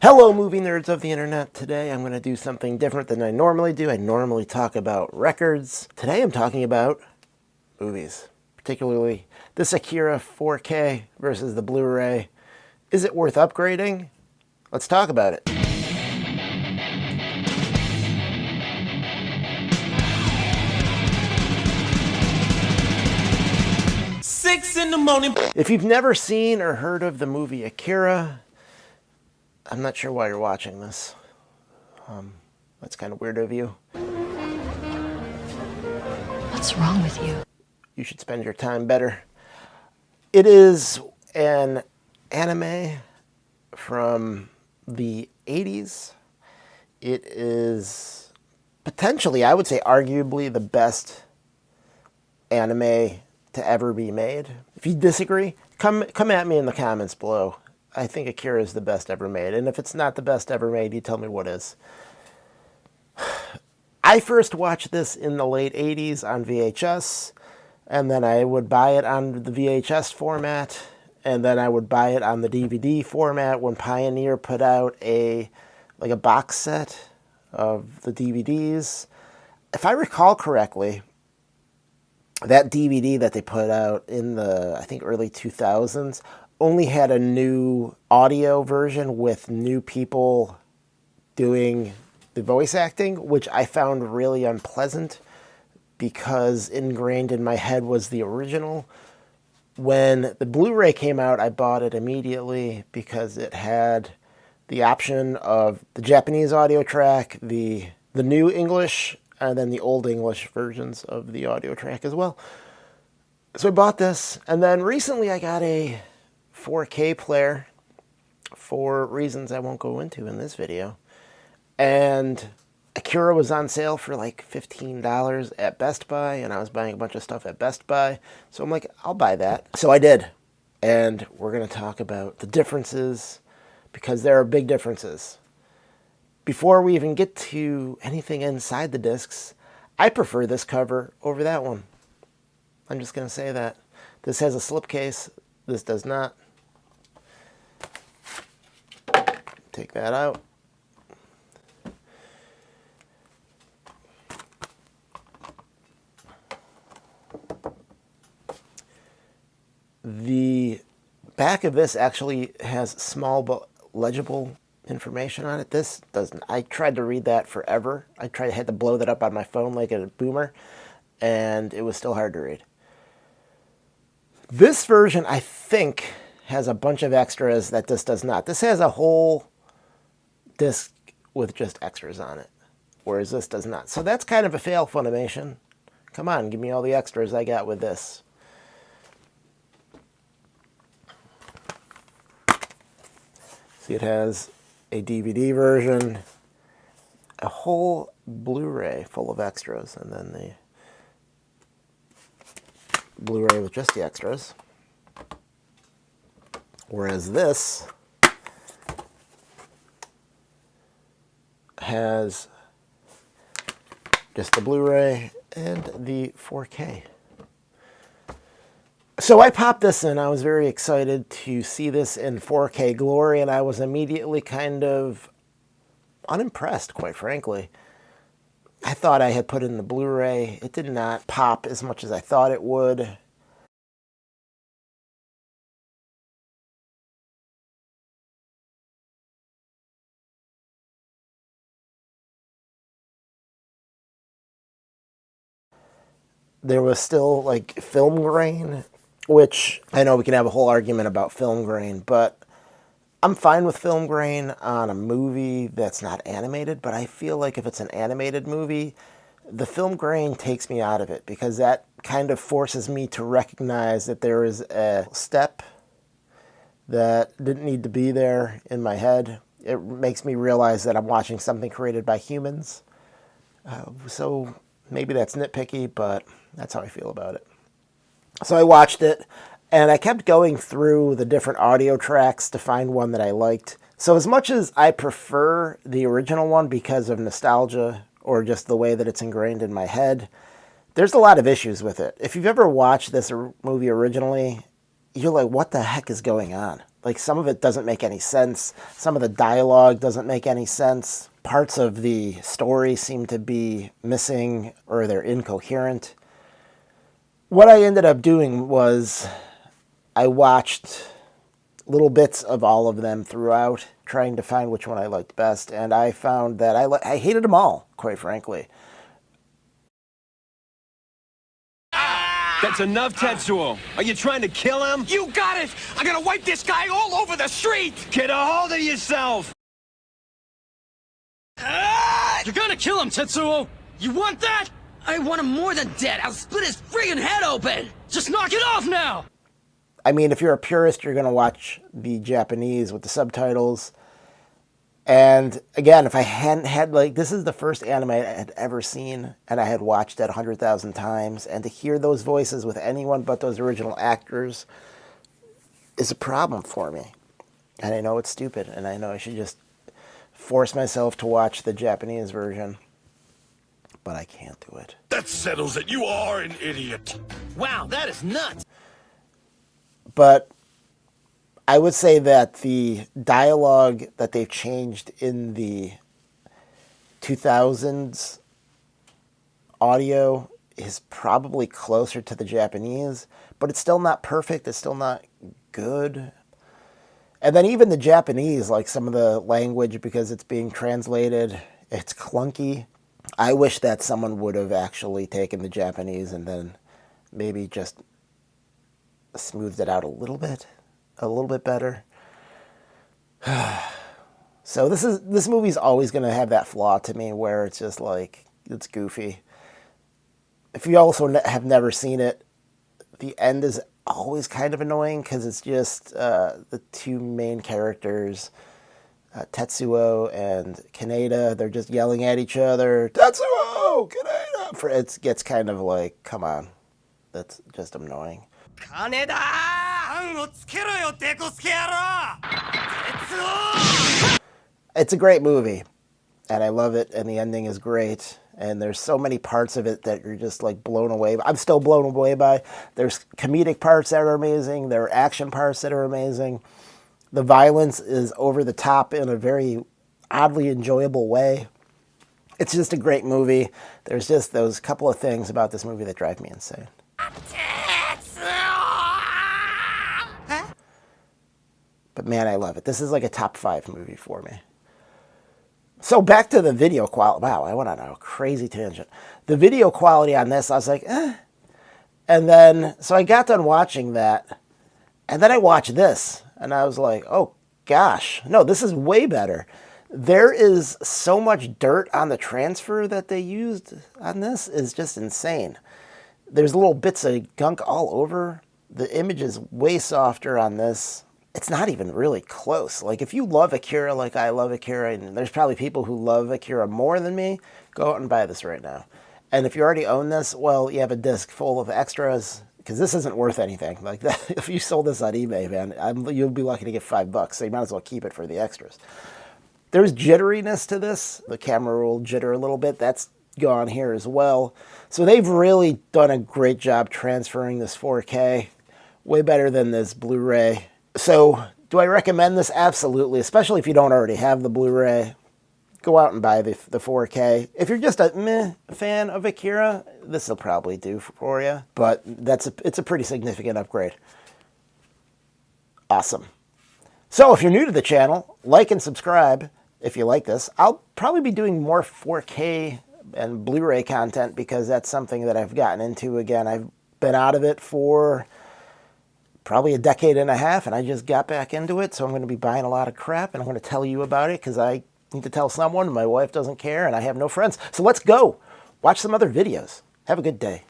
Hello, movie nerds of the internet. Today I'm going to do something different than I normally do. I normally talk about records. Today I'm talking about movies, particularly this Akira 4K versus the Blu-ray. Is it worth upgrading? Let's talk about it. Six in the morning. If you've never seen or heard of the movie Akira, I'm not sure why you're watching this. That's kind of weird of you. What's wrong with you? You should spend your time better. It is an anime from the 80s. It is potentially, I would say, arguably the best anime to ever be made. If you disagree, come at me in the comments below. I think Akira is the best ever made. And if it's not the best ever made, you tell me what is. I first watched this in the late 80s on VHS, and then I would buy it on the VHS format, and then I would buy it on the DVD format when Pioneer put out a box set of the DVDs. If I recall correctly, that DVD that they put out in the, I think, early 2000s only had a new audio version with new people doing the voice acting, which I found really unpleasant because ingrained in my head was the original. When the Blu-ray came out, I bought it immediately because it had the option of the Japanese audio track, the new English, and then the old English versions of the audio track as well. So I bought this, and then recently I got a 4K player for reasons I won't go into in this video. And Akira was on sale for like $15 at Best Buy, and I was buying a bunch of stuff at Best Buy. So I'm like, I'll buy that. So I did. And we're going to talk about the differences, because there are big differences. Before we even get to anything inside the discs, I prefer this cover over that one. I'm just going to say that. This has a slipcase. This does not. Take that out. The back of this actually has small but legible information on it. This doesn't. I tried to read that forever. I had to blow that up on my phone like a boomer, and it was still hard to read. This version, I think, has a bunch of extras that this does not. This has a whole disc with just extras on it, whereas this does not. So that's kind of a fail, Funimation. Come on, give me all the extras I got with this. See, it has a DVD version, a whole Blu-ray full of extras, and then the Blu-ray with just the extras. Whereas this has just the Blu-ray and the 4K. So I popped this in. I was very excited to see this in 4K glory, and I was immediately kind of unimpressed, quite frankly. I thought I had put in the Blu-ray. It did not pop as much as I thought it would. There was still like film grain, which I know we can have a whole argument about film grain, but I'm fine with film grain on a movie that's not animated, but I feel like if it's an animated movie, the film grain takes me out of it because that kind of forces me to recognize that there is a step that didn't need to be there in my head. It makes me realize that I'm watching something created by humans. So maybe that's nitpicky, but that's how I feel about it. So I watched it, and I kept going through the different audio tracks to find one that I liked. So as much as I prefer the original one because of nostalgia or just the way that it's ingrained in my head, there's a lot of issues with it. If you've ever watched this movie originally, you're like, what the heck is going on? Like, some of it doesn't make any sense. Some of the dialogue doesn't make any sense. Parts of the story seem to be missing or they're incoherent. What I ended up doing was I watched little bits of all of them throughout, trying to find which one I liked best, and I found that I hated them all, quite frankly. That's enough, Tetsuo. Are you trying to kill him? You got it! I'm gonna wipe this guy all over the street! Get a hold of yourself! You're gonna kill him, Tetsuo! You want that? I want him more than dead. I'll split his friggin' head open! Just knock it off now! I mean, if you're a purist, you're going to watch the Japanese with the subtitles. And again, if I hadn't had, like, this is the first anime I had ever seen, and I had watched it 100,000 times, and to hear those voices with anyone but those original actors is a problem for me. And I know it's stupid, and I know I should just force myself to watch the Japanese version, but I can't do it. That settles it. You are an idiot. Wow, that is nuts! But I would say that the dialogue that they've changed in the 2000s audio is probably closer to the Japanese, but it's still not perfect. It's still not good. And then even the Japanese, like some of the language, because it's being translated, it's clunky. I wish that someone would have actually taken the Japanese and then maybe just smoothed it out a little bit better. So this movie's always going to have that flaw to me where it's just like, it's goofy. If you also have never seen it, the end is always kind of annoying because it's just the two main characters, Tetsuo and Kaneda. They're just yelling at each other, Tetsuo, Kaneda! It gets kind of like, come on, that's just annoying. It's a great movie, and I love it, and the ending is great, and there's so many parts of it that you're just like blown away by. I'm still blown away by. There's comedic parts that are amazing. There are action parts that are amazing. The violence is over the top in a very oddly enjoyable way. It's just a great movie. There's just those couple of things about this movie that drive me insane. But man, I love it. This is like a top 5 movie for me. So back to the video quality. Wow, I went on a crazy tangent. The video quality on this, I was like, eh. And then, so I got done watching that. And then I watched this. And I was like, oh gosh, no, this is way better. There is so much dirt on the transfer that they used on this is just insane. There's little bits of gunk all over. The image is way softer on this. It's not even really close. Like, if you love Akira like I love Akira, and there's probably people who love Akira more than me, go out and buy this right now. And if you already own this, well, you have a disc full of extras, because this isn't worth anything. Like, that, if you sold this on eBay, man, you'll be lucky to get $5, so you might as well keep it for the extras. There's jitteriness to this. The camera will jitter a little bit. That's gone here as well. So they've really done a great job transferring this 4K. Way better than this Blu-ray. So, do I recommend this? Absolutely, especially if you don't already have the Blu-ray. Go out and buy the 4K. If you're just a meh fan of Akira, this will probably do for you. But it's a pretty significant upgrade. Awesome. So, if you're new to the channel, like and subscribe if you like this. I'll probably be doing more 4K and Blu-ray content because that's something that I've gotten into again. I've been out of it for probably a decade and a half, and I just got back into it, so I'm going to be buying a lot of crap, and I'm going to tell you about it, because I need to tell someone, and my wife doesn't care, and I have no friends. So let's go watch some other videos. Have a good day.